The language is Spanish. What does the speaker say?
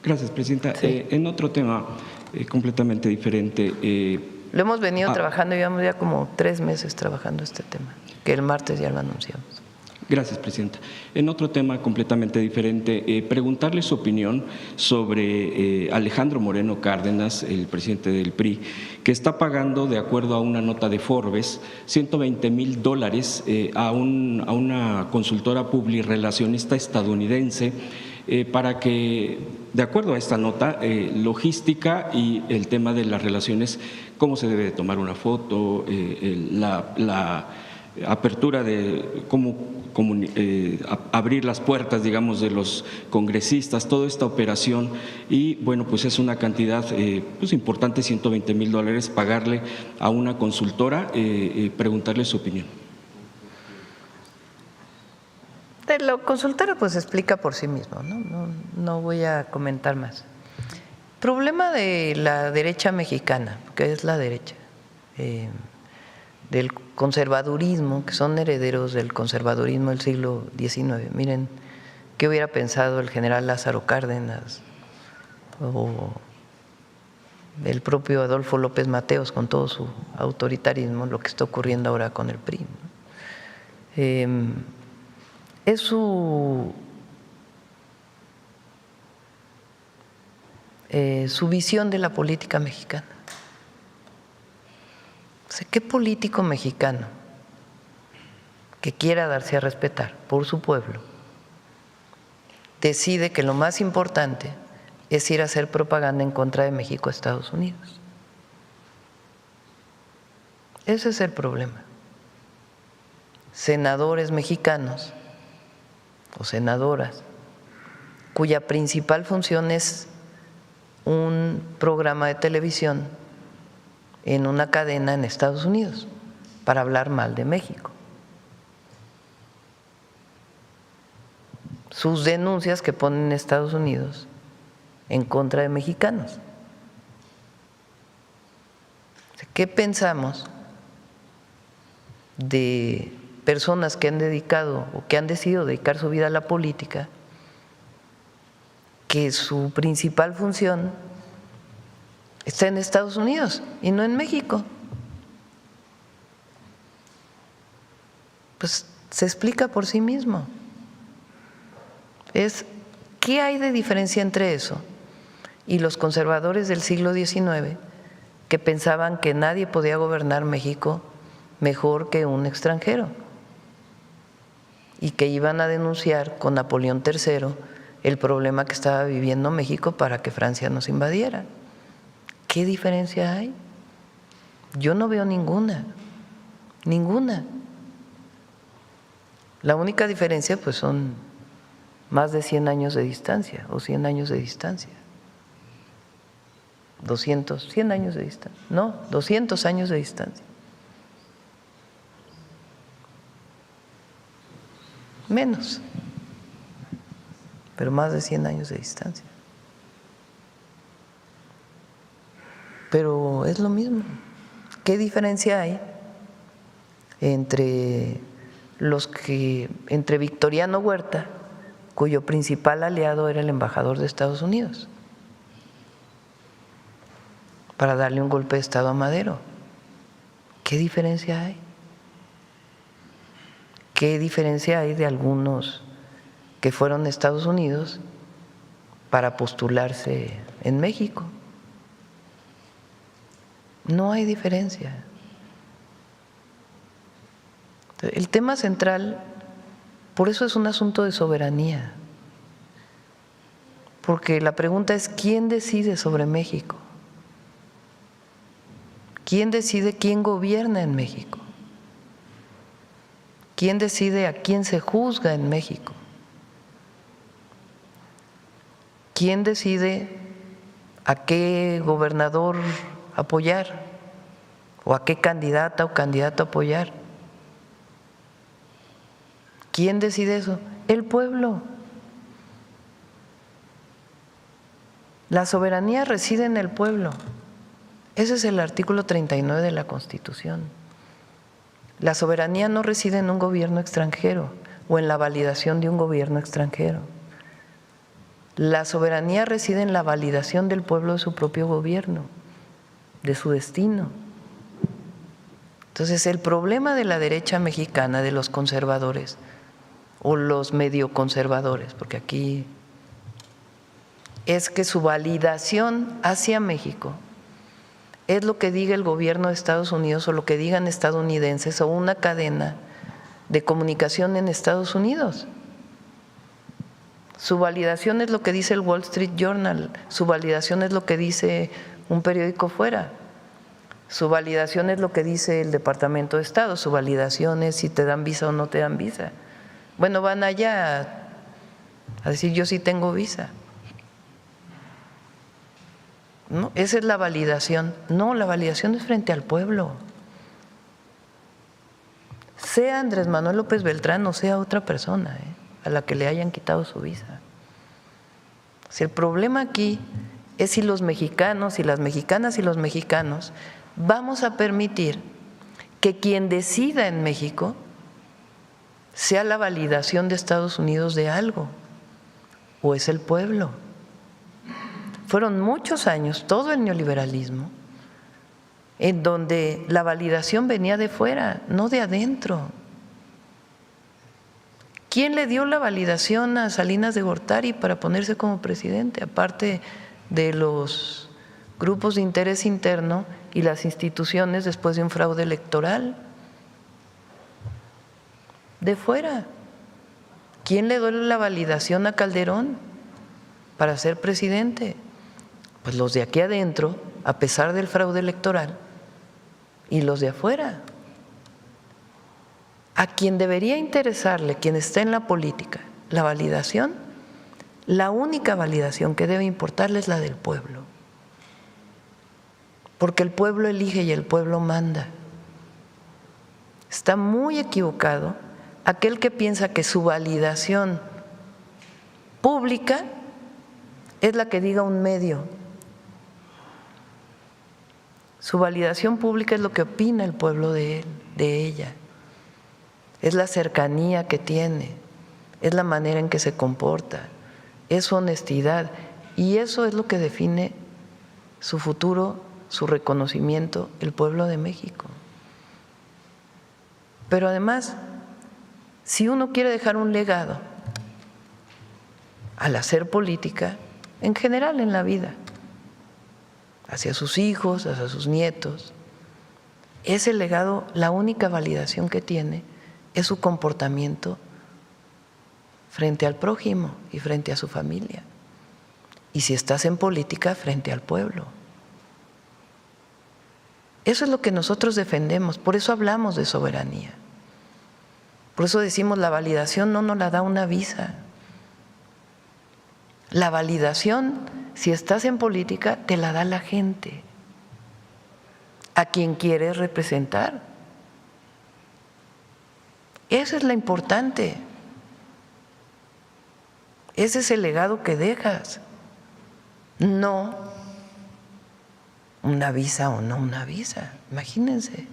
Gracias, Presidenta. Sí. En otro tema completamente diferente. Lo hemos venido trabajando, llevamos ya como 3 meses trabajando este tema, que el martes ya lo anunciamos. Gracias, Presidenta. En otro tema completamente diferente, preguntarle su opinión sobre Alejandro Moreno Cárdenas, el presidente del PRI, que está pagando, de acuerdo a una nota de Forbes, $120,000 a una consultora publirelacionista estadounidense para que, de acuerdo a esta nota, logística y el tema de las relaciones, cómo se debe de tomar una foto, la apertura de cómo abrir las puertas, digamos, de los congresistas, toda esta operación, y bueno, pues es una cantidad pues importante, $120,000, pagarle a una consultora, preguntarle su opinión. De lo consultora pues explica por sí mismo, no voy a comentar más. Problema de la derecha mexicana, que es la derecha, del conservadurismo, que son herederos del conservadurismo del siglo XIX. Miren, ¿qué hubiera pensado el general Lázaro Cárdenas o el propio Adolfo López Mateos con todo su autoritarismo, lo que está ocurriendo ahora con el PRI? Es su visión de la política mexicana. O sea, ¿qué político mexicano que quiera darse a respetar por su pueblo decide que lo más importante es ir a hacer propaganda en contra de México a Estados Unidos? Ese es el problema. Senadores mexicanos o senadoras cuya principal función es un programa de televisión en una cadena en Estados Unidos para hablar mal de México. Sus denuncias que ponen en Estados Unidos en contra de mexicanos. ¿Qué pensamos de personas que han dedicado o que han decidido dedicar su vida a la política, que su principal función está en Estados Unidos y no en México? Pues se explica por sí mismo. ¿Qué hay de diferencia entre eso y los conservadores del siglo XIX que pensaban que nadie podía gobernar México mejor que un extranjero y que iban a denunciar con Napoleón III el problema que estaba viviendo México para que Francia nos invadiera? ¿Qué diferencia hay? Yo no veo ninguna. La única diferencia pues son más de 100 años de distancia o 100 años de distancia. 100 años de distancia, no, 200 años de distancia. Menos, pero más de 100 años de distancia. Pero es lo mismo. ¿Qué diferencia hay entre Victoriano Huerta, cuyo principal aliado era el embajador de Estados Unidos, para darle un golpe de Estado a Madero? ¿Qué diferencia hay? ¿Qué diferencia hay de algunos que fueron a Estados Unidos para postularse en México? No hay diferencia. El tema central, por eso es un asunto de soberanía, porque la pregunta es: ¿quién decide sobre México? ¿Quién decide quién gobierna en México? ¿Quién decide a quién se juzga en México? ¿Quién decide a qué gobernador apoyar o a qué candidata o candidato apoyar? ¿Quién decide eso? El pueblo. La soberanía reside en el pueblo. Ese es el artículo 39 de la Constitución. La soberanía no reside en un gobierno extranjero o en la validación de un gobierno extranjero. La soberanía reside en la validación del pueblo de su propio gobierno, de su destino. Entonces, el problema de la derecha mexicana, de los conservadores o los medio conservadores, porque aquí es que su validación hacia México es lo que diga el gobierno de Estados Unidos o lo que digan estadounidenses o una cadena de comunicación en Estados Unidos. Su validación es lo que dice el Wall Street Journal, su validación es lo que dice un periódico fuera, su validación es lo que dice el Departamento de Estado, su validación es si te dan visa o no te dan visa. Bueno, van allá a decir yo sí tengo visa. ¿No? Esa es la validación. No, la validación es frente al pueblo. Sea Andrés Manuel López Beltrán o sea otra persona, a la que le hayan quitado su visa. Si el problema aquí es si los mexicanos y las mexicanas y los mexicanos vamos a permitir que quien decida en México sea la validación de Estados Unidos de algo, o es el pueblo. Fueron muchos años, todo el neoliberalismo, en donde la validación venía de fuera, no de adentro. ¿Quién le dio la validación a Salinas de Gortari para ponerse como presidente? Aparte de los grupos de interés interno y las instituciones después de un fraude electoral. De fuera. ¿Quién le dio la validación a Calderón para ser presidente? Pues los de aquí adentro, a pesar del fraude electoral, y los de afuera. A quien debería interesarle, quien está en la política, la validación, la única validación que debe importarle es la del pueblo. Porque el pueblo elige y el pueblo manda. Está muy equivocado aquel que piensa que su validación pública es la que diga un medio. Su validación pública es lo que opina el pueblo de él, de ella. Es la cercanía que tiene, es la manera en que se comporta, es su honestidad. Y eso es lo que define su futuro, su reconocimiento, el pueblo de México. Pero además, si uno quiere dejar un legado al hacer política, en general en la vida, hacia sus hijos, hacia sus nietos, ese legado, la única validación que tiene es su comportamiento frente al prójimo y frente a su familia. Y si estás en política, frente al pueblo. Eso es lo que nosotros defendemos, por eso hablamos de soberanía. Por eso decimos la validación no nos la da una visa. La validación, si estás en política, te la da la gente, a quien quieres representar. Eso es lo importante. Ese es el legado que dejas, no una visa o no una visa. Imagínense.